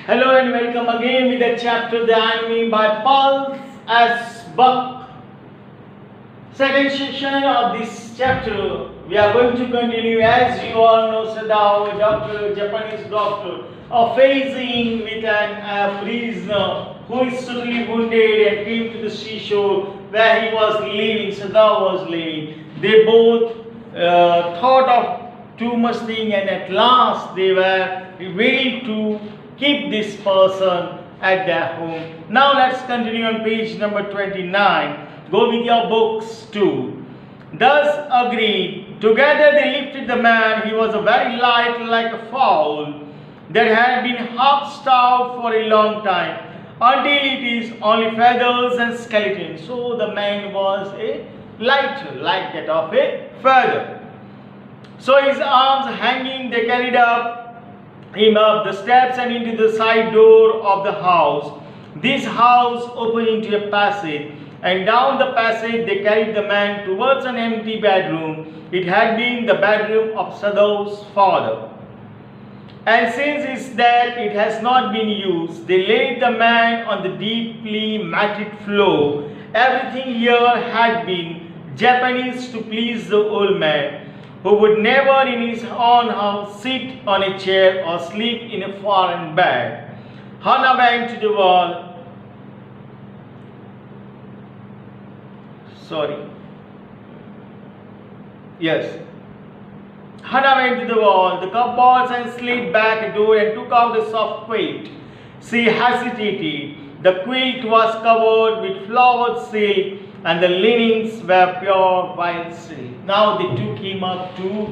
Hello and welcome again with the chapter The Enemy by Paul S. Buck. Second section of this chapter, we are going to continue. As you all know, Sadao, a doctor, a Japanese doctor, facing with a prisoner who is totally wounded and came to the seashore where he was living, Sadao was living. They both thought of too much thing, and at last they were able to keep this person at their home. Now let's continue on page number 29. Go with your books too. Thus agreed, together they lifted the man. He was a very light, like a fowl that had been half starved for a long time, until it is only feathers and skeleton. So the man was a lighter, like that of a feather. So his arms hanging, they carried him up the steps and into the side door of the house. This house opened into a passage, and down the passage they carried the man towards an empty bedroom. It had been the bedroom of Sadao's father, and since his death it has not been used. They laid the man on the deeply matted floor. Everything here had been Japanese to please the old man, who would never in his own house sit on a chair or sleep in a foreign bed. Hana went to the wall. Hana went to the wall, the cupboards, and slid back a door and took out a soft quilt. She hesitated. The quilt was covered with flowered silk, and the linens were pure white silk. Now they took him up to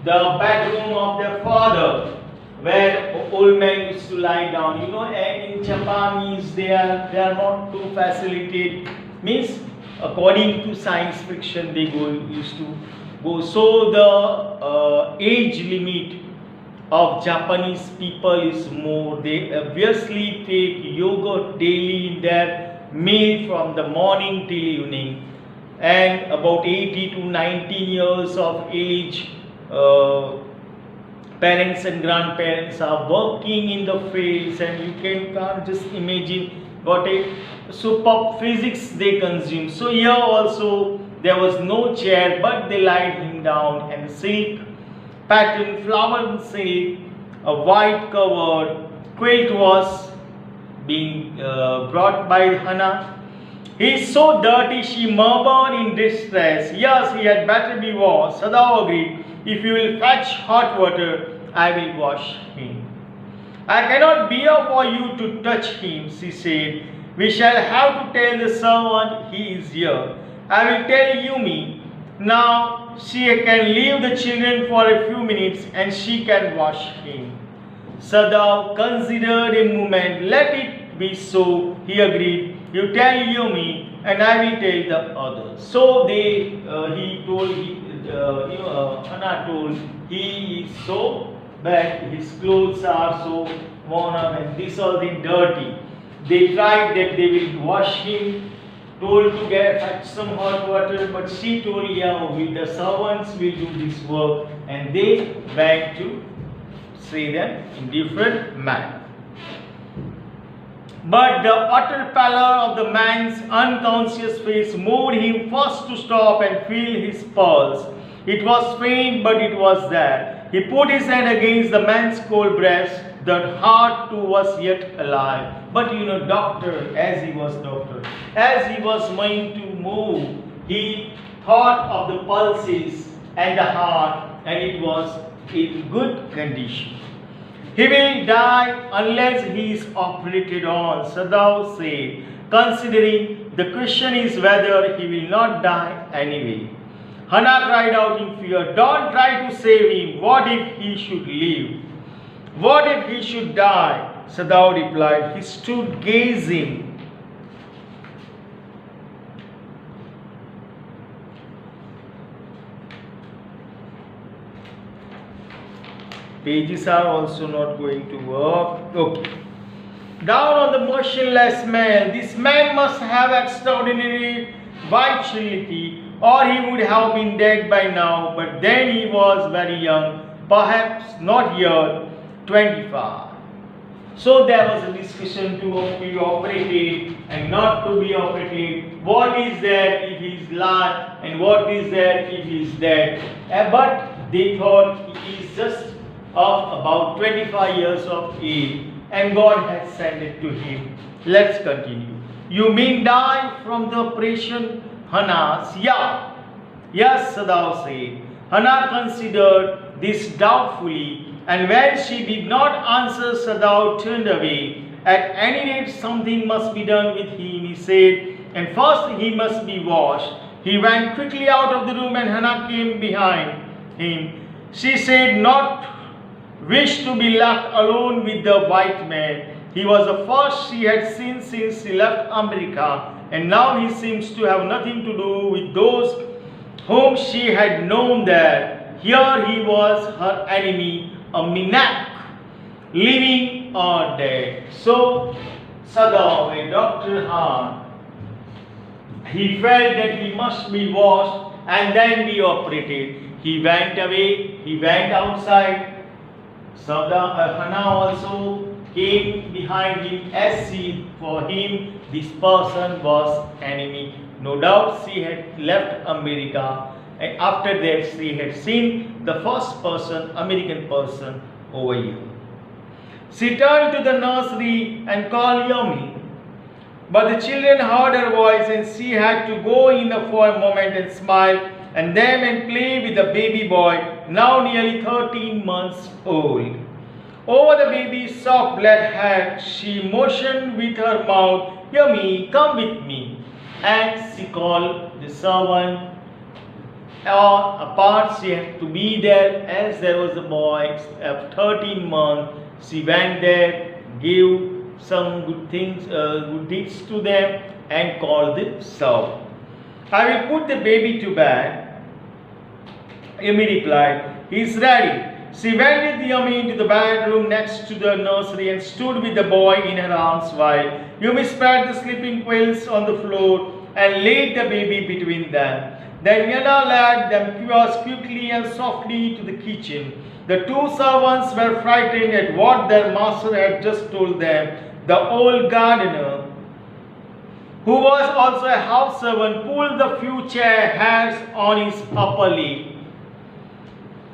the bedroom of their father, where old men used to lie down. You know, in Japanese they are not too facilitated. Means according to science fiction they used to go. So the age limit of Japanese people is more. They obviously take yogurt daily in their meal from the morning till evening, and about 80 to 19 years of age, parents and grandparents are working in the fields, and you can't just imagine what a superb physics they consume. So here also there was no chair, but they laid him down, and silk pattern, flowered silk, a white covered quilt was being brought by Hana. "He is so dirty," she murmured in distress. "Yes, he had better be washed." Sadao agreed. "If you will fetch hot water, I will wash him." "I cannot bear for you to touch him," she said. "We shall have to tell the servant he is here." "I will tell Yumi. Now she can leave the children for a few minutes and she can wash him." Sadao considered a moment. "Let it be so," he agreed. "You tell Yumi and I will tell the others." So Hana told, he is so bad, his clothes are so worn up and this all thing dirty. They tried that they will wash him, told to fetch some hot water, but she told, "Yeah, the servants will do this work," and they went to say them in different manner. But the utter pallor of the man's unconscious face moved him first to stop and feel his pulse. It was faint, but it was there. He put his hand against the man's cold breast. The heart too was yet alive. But doctor, as he was going to move, he thought of the pulses and the heart, and it was in good condition. "He will die unless he is operated on," Sadao said, considering the question is whether he will not die anyway. Hana cried out in fear, "Don't try to save him. What if he should live? What if he should die?" Sadao replied. He stood gazing. Pages are also not going to work. Okay. Down on the motionless man. "This man must have extraordinary vitality, or he would have been dead by now. But then he was very young, perhaps not yet 25. So there was a discussion to be operated and not to be operated. What is there if he is alive and what is there if he is dead? But they thought he is just of about 25 years of age and God had sent it to him. Let's continue. You mean die from the operation, Hannah? Yeah. Yes, Sadao said. Hannah considered this doubtfully, and when she did not answer, Sadao turned away. At any rate, something must be done with him, he said, and first he must be washed. He went quickly out of the room and Hannah came behind him. She said not wish to be left alone with the white man. He was the first she had seen since she left America, and now he seems to have nothing to do with those whom she had known there. Here he was her enemy, a maniac, living or dead. So, Sadao, Dr. Han, he felt that he must be washed and then be operated. He went away, he went outside. Hannah also came behind him as see for him this person was enemy. No doubt she had left America, and after that she had seen the first person, American person over here. She turned to the nursery and called Yummy. But the children heard her voice and she had to go in for a moment and smile and them and play with the baby boy, now nearly 13 months old. Over the baby's soft black head, she motioned with her mouth, Yummy, come with me. And she called the servant. Apart, she had to be there as there was a boy of 13 months. She went there, gave some good things, good deeds to them, and called the servant. I will put the baby to bed. Yumi replied, he is ready. She went with Yumi into the bedroom next to the nursery and stood with the boy in her arms while Yumi spread the sleeping quilts on the floor and laid the baby between them. Then Yana led them quickly and softly to the kitchen. The two servants were frightened at what their master had just told them. The old gardener, who was also a house servant, pulled the few hairs on his upper lip.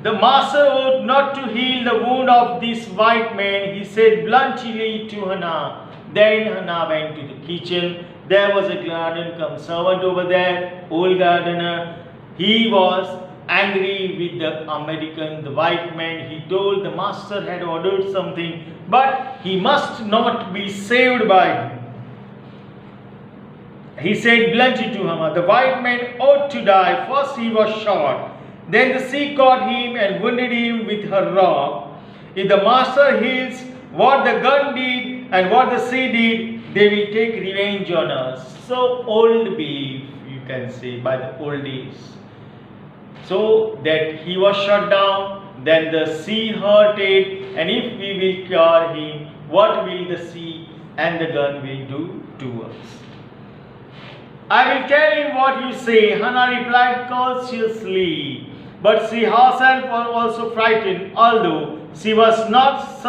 The master ought not to heal the wound of this white man, he said bluntly to Hannah. Then Hannah went to the kitchen. There was a garden come servant over there, old gardener. He was angry with the American, the white man. He told the master had ordered something, but he must not be saved by him. He said bluntly to Hannah, the white man ought to die. First he was shot. Then the sea caught him and wounded him with her rock. If the master heals what the gun did and what the sea did, they will take revenge on us. So old belief, you can say, by the old days. So that he was shot down, then the sea hurted, and if we will cure him, what will the sea and the gun will do to us? I will tell him what you say, Hannah replied cautiously. But she herself was also frightened, although she was not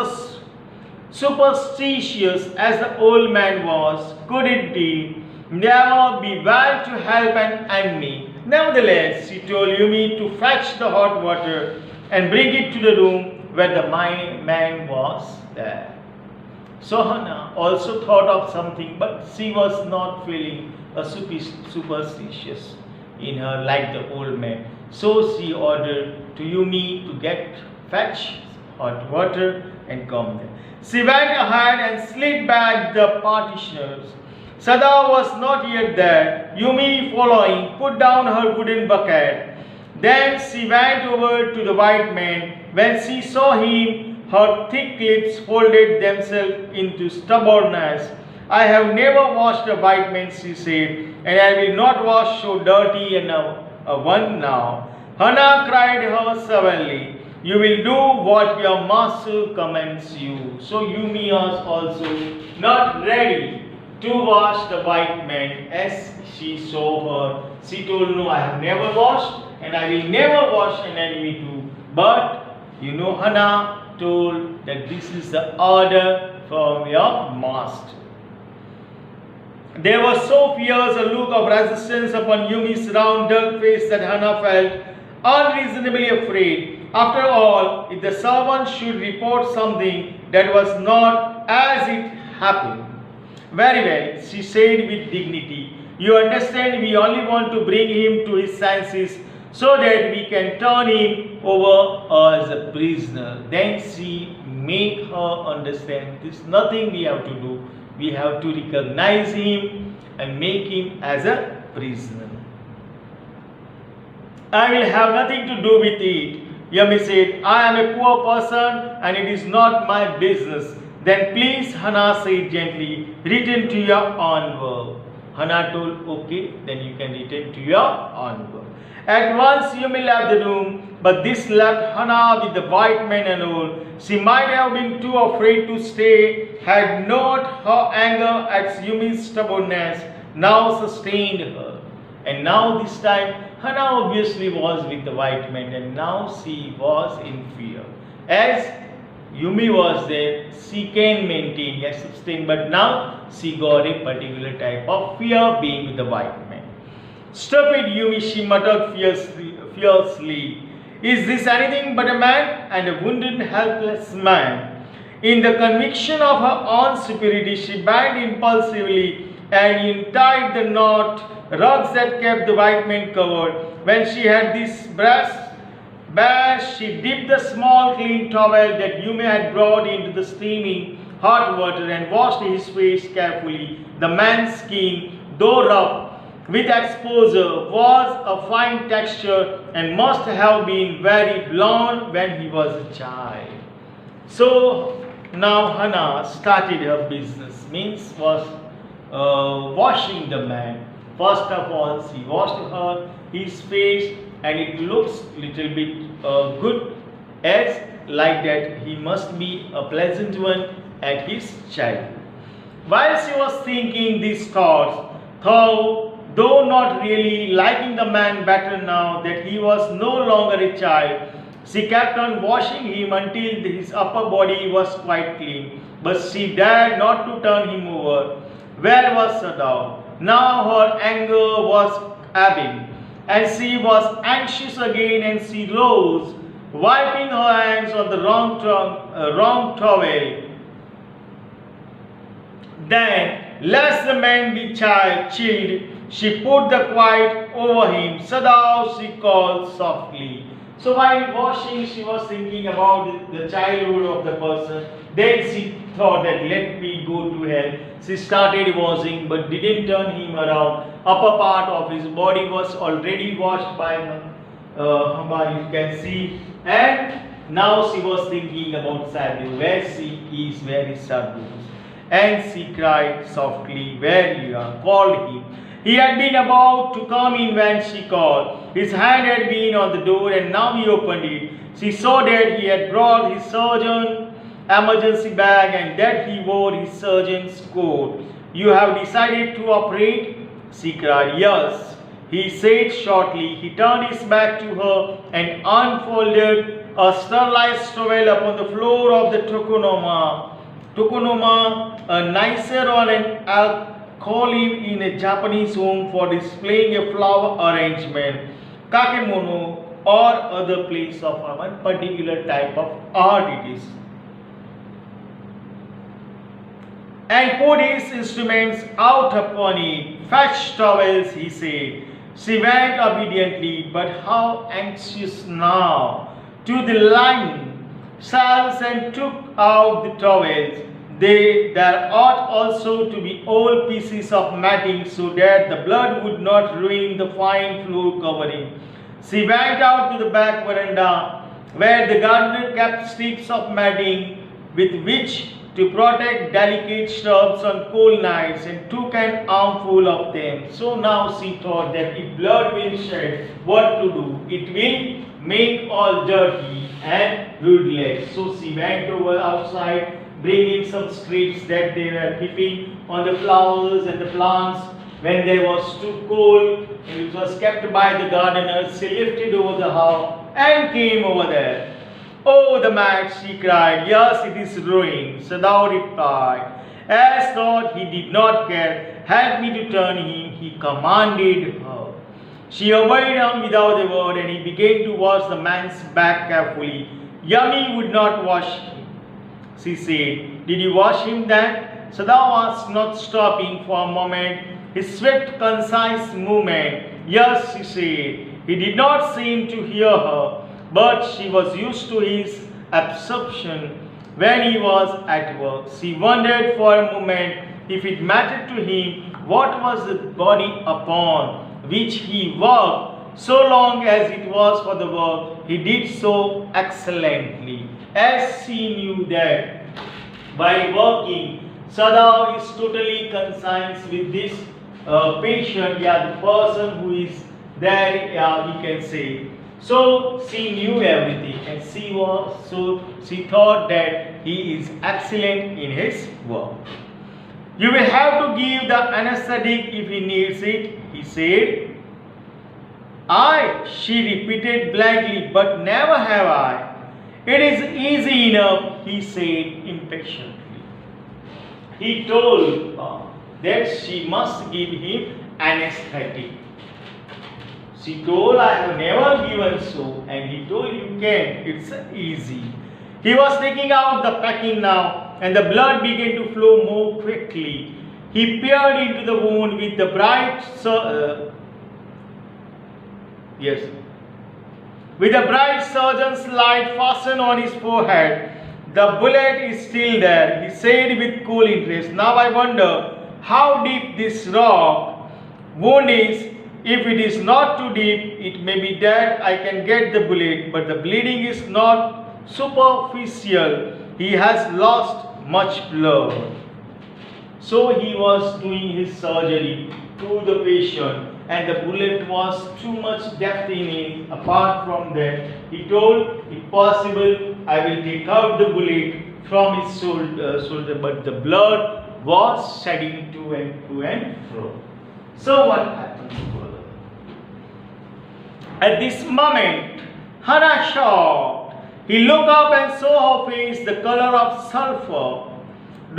superstitious as the old man was. Could it be never be well to help an enemy? Nevertheless, she told Yumi to fetch the hot water and bring it to the room where the man was there. So Hannah also thought of something, but she was not feeling a superstitious in her like the old man. So she ordered to Yumi to fetch hot water and come there. She went ahead and slid back the partitions. Sada was not yet there. Yumi, following, put down her wooden bucket. Then she went over to the white man. When she saw him, her thick lips folded themselves into stubbornness. I have never washed a white man, she said, and I will not wash so dirty a one now. Hannah cried her severely, you will do what your master commands you. So Yumi was also not ready to wash the white man as she saw her. She told, no, I have never washed and I will never wash an enemy too. But Hannah told that this is the order from your mast. There was so fierce a look of resistance upon Yumi's round, dull face that Hana felt unreasonably afraid. After all, if the servant should report something that was not as it happened. Very well, she said with dignity. You understand, we only want to bring him to his senses so that we can turn him over as a prisoner. Then she make her understand there's nothing we have to do. We have to recognize him and make him as a prisoner. I will have nothing to do with it. Yumi said, I am a poor person and it is not my business. Then please, Hana said gently, return to your own work. Hana told, okay, then you can return to your own work. At once Yumi left the room, but this left Hana with the white man alone. She might have been too afraid to stay, had not her anger at Yumi's stubbornness now sustained her. And now this time, Hana obviously was with the white man, and now she was in fear. As Yumi was there, she can maintain and sustain, but now she got a particular type of fear being with the white man. Stupid Yumi, she muttered fiercely. Is this anything but a man and a wounded, helpless man? In the conviction of her own superiority, she bent impulsively and untied the rugs that kept the white man covered. When she had this bare, she dipped the small clean towel that Yumi had brought into the steaming hot water and washed his face carefully. The man's skin, though rough with exposure, was of fine texture and must have been very blond when he was a child. So now Hana started her business, means was washing the man. First of all, she washed his face, and it looks little bit good, as like that he must be a pleasant one at his childhood. While she was thinking these thoughts, though not really liking the man better now that he was no longer a child, she kept on washing him until his upper body was quite clean. But she dared not to turn him over. Where was Sadao? Now her anger was ebbing, and she was anxious again, and she rose, wiping her hands on the wrong towel. Then, lest the man be chilled, she put the quiet over him. Sadao, she called softly. So while washing, she was thinking about the childhood of the person. Then she thought that let me go to hell. She started washing, but didn't turn him around. Upper part of his body was already washed by you can see. And now she was thinking about Sadhu, where she is, where is Sadhu. And she cried softly, where you are, called him. He had been about to come in when she called. His hand had been on the door, and now he opened it. She saw that he had brought his surgeon emergency bag and that he wore his surgeon's coat. You have decided to operate? She cried. Yes, he said shortly. He turned his back to her and unfolded a sterilized towel upon the floor of the tokonoma. Tokonoma, a nicer or an alcove in a Japanese home for displaying a flower arrangement, kakemono, or other place of a particular type of art it is. And put his instruments out upon it. Fetch towels, he said. She went obediently, but how anxious now, to the linen shelves and took out the towels. There ought also to be old pieces of matting so that the blood would not ruin the fine floor covering. She went out to the back veranda where the gardener kept strips of matting with which to protect delicate shrubs on cold nights, and took an armful of them. So now she thought that if blood will shed, what to do? It will make all dirty and useless. So she went over outside, bringing some strips that they were keeping on the flowers and the plants when they was too cold, and it was kept by the gardener. She lifted over the house and came over there. "Oh, the match," she cried. "Yes, it is ruined." Sadao replied, as though he did not care. "Help me to turn him," he commanded her. She obeyed him without a word, and he began to wash the man's back carefully. Yummy would not wash him. She said, "Did you wash him then?" Sadao asked, not stopping for a moment, his swift, concise movement. "Yes," she said. He did not seem to hear her, but she was used to his absorption when he was at work. She wondered for a moment if it mattered to him what was the body upon which he worked, so long as it was for the work. He did so excellently, as she knew that by working, Sadao is totally concerned with this patient, the person who is there, we can say. So she knew everything, and she thought that he is excellent in his work. "You will have to give the anesthetic if he needs it," he said. She repeated blankly, "But never have I." "It is easy enough," he said impatiently. He told her that she must give him anesthetic. She told, "I have never given so," and he told, "You can, it's easy." He was taking out the packing now, and the blood began to flow more quickly. He peered into the wound with the bright surgeon's light fastened on his forehead. "The bullet is still there," he said with cool interest. "Now I wonder how deep this rock wound is. If it is not too deep, it may be that I can get the bullet, but the bleeding is not superficial. He has lost much blood." So he was doing his surgery to the patient, and the bullet was too much depth in it. Apart from that, he told, "If possible, I will take out the bullet from his shoulder," but the blood was shedding to and fro. So what happened further? At this moment, Hannah shocked. He looked up and saw her face the color of sulfur.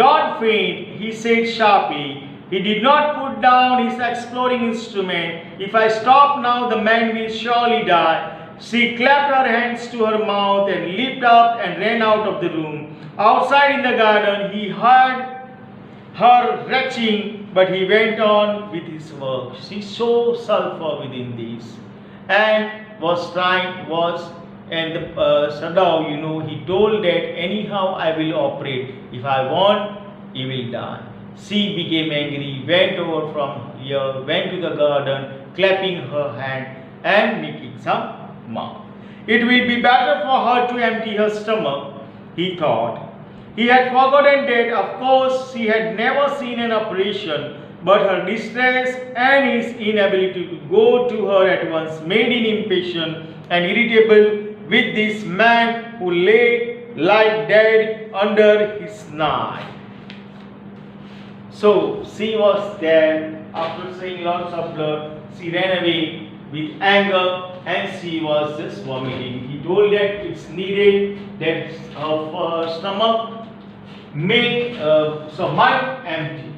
"Don't faint," he said sharply. He did not put down his exploring instrument. "If I stop now, the man will surely die." She clapped her hands to her mouth and leaped up and ran out of the room. Outside in the garden, he heard her retching, but he went on with his work. She saw sulfur within these, and Sadao, he told that anyhow I will operate. If I want, he will die. She became angry, went over from here, went to the garden, clapping her hand and making some mouth. It will be better for her to empty her stomach, he thought. He had forgotten that, of course, she had never seen an operation, but her distress and his inability to go to her at once made him impatient and irritable with this man who lay like dead under his knife. So she was there. After seeing lots of blood, she ran away with anger, and she was just vomiting. He told that it's needed that her stomach might empty,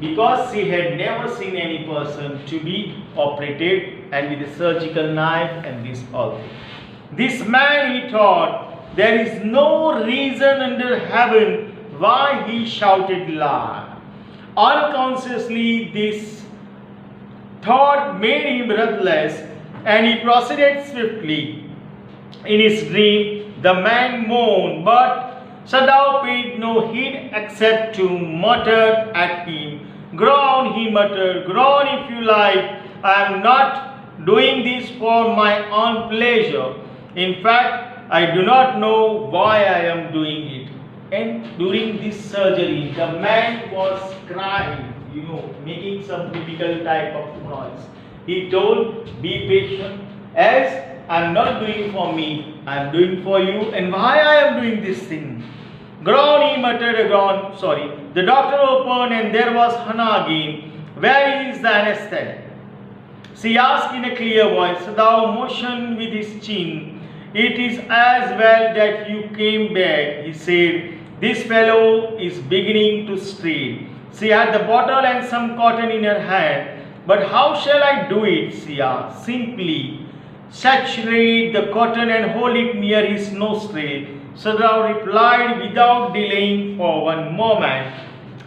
because she had never seen any person to be operated and with a surgical knife and this all. This man, he thought, there is no reason under heaven why he shouted loud. Unconsciously, this thought made him breathless, and he proceeded swiftly. In his dream, the man moaned, but Sadao paid no heed except to mutter at him. "Go on," he muttered, "go on if you like. I am not doing this for my own pleasure. In fact, I do not know why I am doing it." And during this surgery, the man was crying, making some typical type of noise. He told, "Be patient, as I am not doing for me, I am doing for you, and why I am doing this thing." "Groan," he muttered, "groan." The doctor opened, and there was Hannah again. "Where is the anesthetic?" she asked in a clear voice. Sadao motioned with his chin. It is as well that you came back, he said. This fellow is beginning to stray. She had the bottle and some cotton in her hand. But how shall I do it, she asked. Simply saturate the cotton and hold it near his nostril. Sadao replied without delaying for one moment.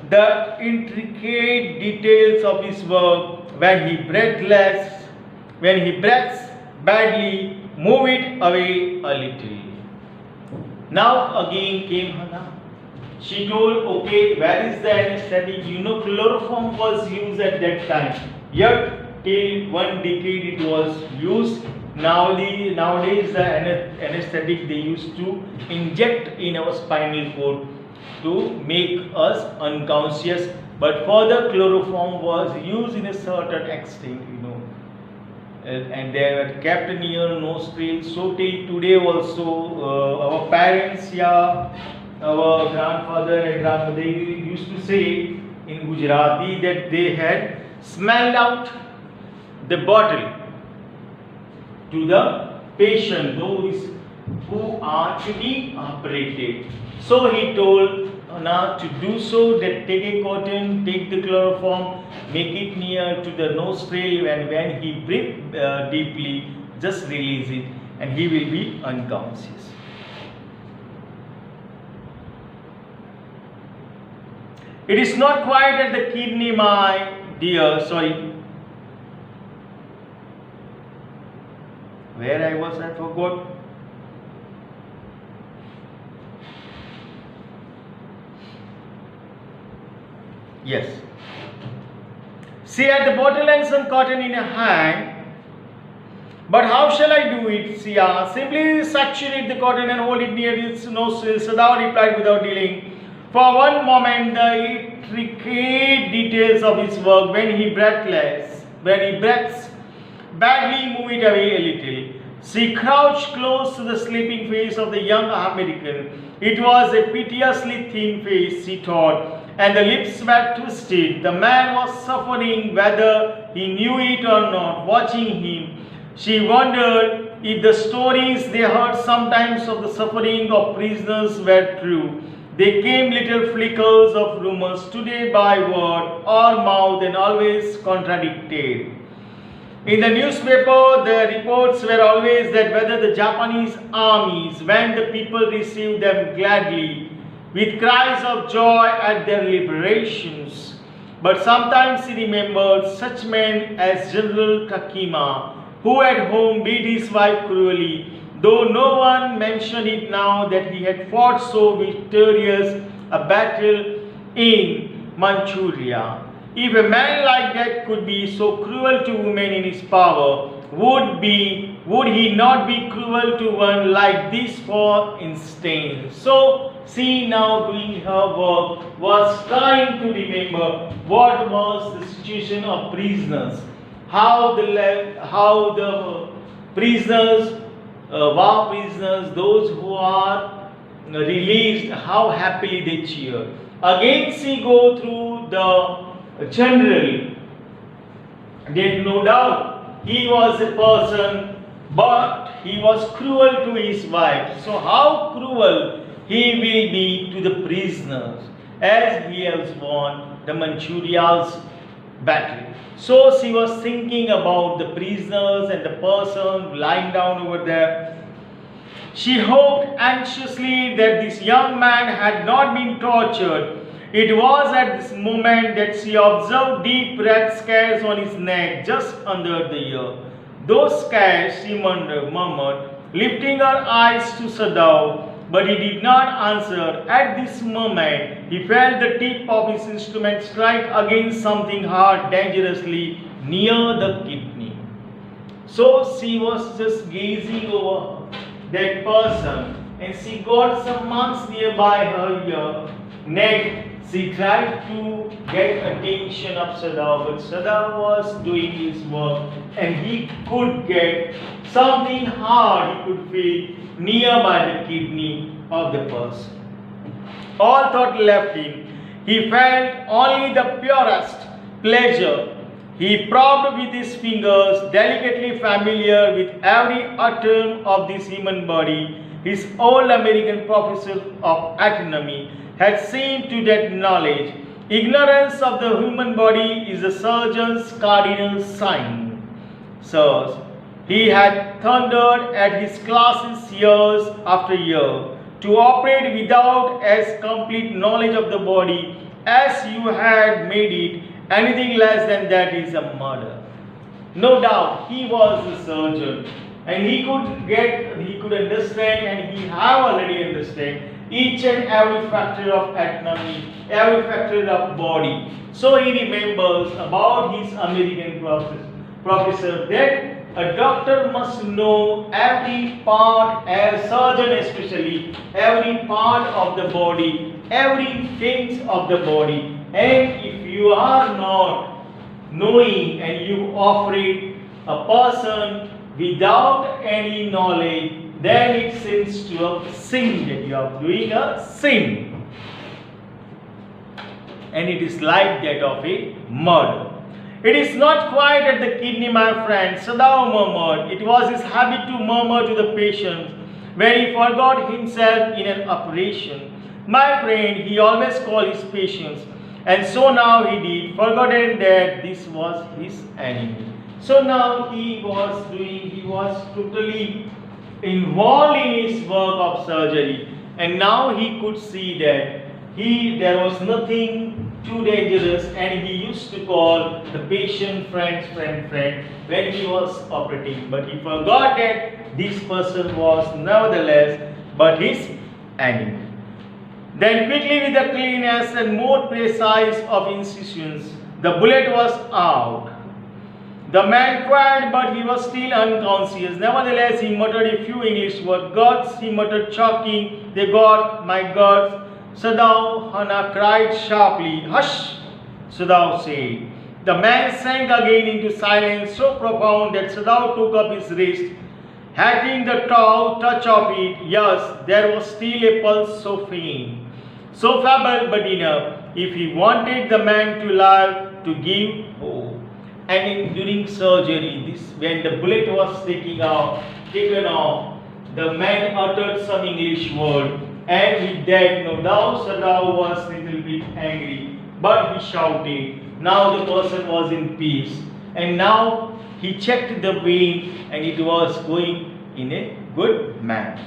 The intricate details of his work, when he breathes badly, move it away a little. Now again came Hannah. She told, okay, where is the anesthetic? You know, chloroform was used at that time. Yet, till 1 decade it was used. Nowadays, the anesthetic they used to inject in our spinal cord to make us unconscious. But further, chloroform was used in a certain extent, and they were kept near nostril. So till today also, our parents, our grandfather and grandmother used to say in Gujarati that they had smelled out the bottle to the patient, those who are to be operated. So he told Anna to do so, that take a cotton, take the chloroform, make it near to the nostril, and when he breathes deeply, just release it and he will be unconscious. It is not quite at the kidney, my dear. Sorry. Where I was, I forgot. Yes. She had the bottle and some cotton in her hand. But how shall I do it? She asked. Simply saturate the cotton and hold it near its nostril. Sadao replied without delaying. For one moment, the intricate details of his work, when he breathes badly, move it away a little. She crouched close to the sleeping face of the young American. It was a piteously thin face, she thought, and the lips were twisted. The man was suffering, whether he knew it or not. Watching him, she wondered if the stories they heard sometimes of the suffering of prisoners were true. They came little flickers of rumors, today by word or mouth, and always contradicted. In the newspaper, the reports were always that whether the Japanese armies, when the people received them gladly, with cries of joy at their liberations. But sometimes he remembered such men as General Takima, who at home beat his wife cruelly, though no one mentioned it now that he had fought so victorious a battle in Manchuria. If a man like that could be so cruel to women in his power, would he not be cruel to one like this, for instance? So she, now doing her work, was trying to remember what was the situation of prisoners, how the prisoners, war prisoners, those who are released, how happily they cheer. Again she go through the general. There no doubt he was a person, but he was cruel to his wife. So how cruel he will be to the prisoners, as he has won the Manchuria's battle. So she was thinking about the prisoners and the person lying down over there. She hoped anxiously that this young man had not been tortured. It was at this moment that she observed deep red scars on his neck, just under the ear. Those scars, she murmured, lifting her eyes to Sadao, but he did not answer. At this moment, he felt the tip of his instrument strike against something hard, dangerously near the kidney. So she was just gazing over that person, and she got some marks nearby her neck. She tried to get attention of Sadao, but Sadao was doing his work, and he could get something hard he could feel nearby the kidney of the person. All thought left him. He felt only the purest pleasure. He probed with his fingers, delicately familiar with every atom of this human body. His old American professor of anatomy had seen to that knowledge. Ignorance of the human body is a surgeon's cardinal sign. Sirs, he had thundered at his classes years after year. To operate without as complete knowledge of the body as you had made it, anything less than that is a murder. No doubt he was a surgeon and he could understand, and he have already understand each and every factor of anatomy, every factor of body. So he remembers about his American professor that a doctor must know every part, a surgeon especially, every part of the body, everything of the body. And if you are not knowing and you operate a person without any knowledge, then it seems to have sin, that you are doing a sin. And it is like that of a murder. It is not quite at the kidney, my friend, Sadao murmured. It was his habit to murmur to the patient when he forgot himself in an operation. My friend, he always called his patients, and so now he did, forgotten that this was his enemy. So now he was totally involved in his work of surgery, and now he could see that there was nothing too dangerous, and he used to call the patient friend when he was operating, but he forgot that this person was nevertheless but his enemy. Then quickly, with the cleanness and more precise of incisions, the bullet was out. The man cried, but he was still unconscious. Nevertheless, he muttered a few English words. "Gods," he muttered, choking. "They got my gods." "Sadao," Hannah cried sharply. "Hush," Sadao said. The man sank again into silence so profound that Sadao took up his wrist, having the touch of it. Yes, there was still a pulse so faint, so feeble but enough, if he wanted the man to live, to give hope. And during surgery, when the bullet was taken off, the man uttered some English word, and with that, no doubt, Sadao was a little bit angry, but he shouted. Now the person was in peace, and now he checked the vein, and it was going in a good manner.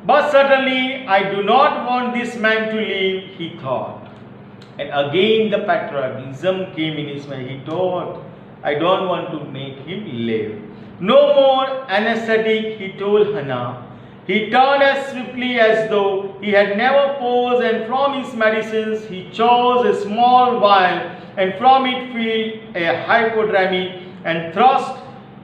But certainly I do not want this man to live, he thought. And again the patriotism came in his mind. He thought, I don't want to make him live. No more anesthetic, he told Hannah. He turned as swiftly as though he had never paused, and from his medicines he chose a small vial, and from it filled a hypodermic and thrust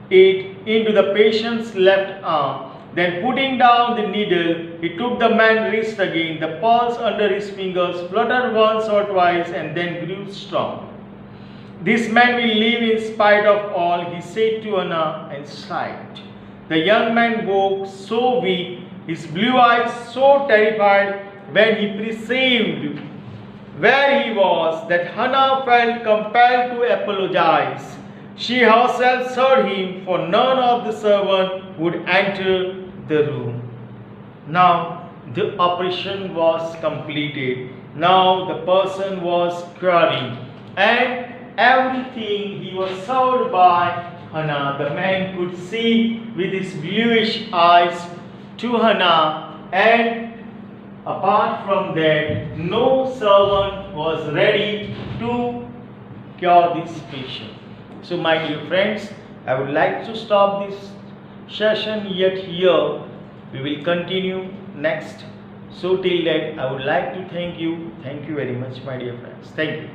it into the patient's left arm. Then putting down the needle, he took the man's wrist again. The pulse under his fingers fluttered once or twice and then grew strong. This man will live in spite of all, he said to Anna, and sighed. The young man woke so weak, his blue eyes so terrified when he perceived where he was, that Hannah felt compelled to apologize. She herself served him, for none of the servants would enter the room. Now the operation was completed. Now the person was curing, and everything he was served by Hannah. The man could see with his bluish eyes to Hannah, and apart from that, no servant was ready to cure this patient. So my dear friends, I would like to stop this session yet here. We will continue next. So till then, I would like to thank you. Thank you very much, my dear friends. Thank you.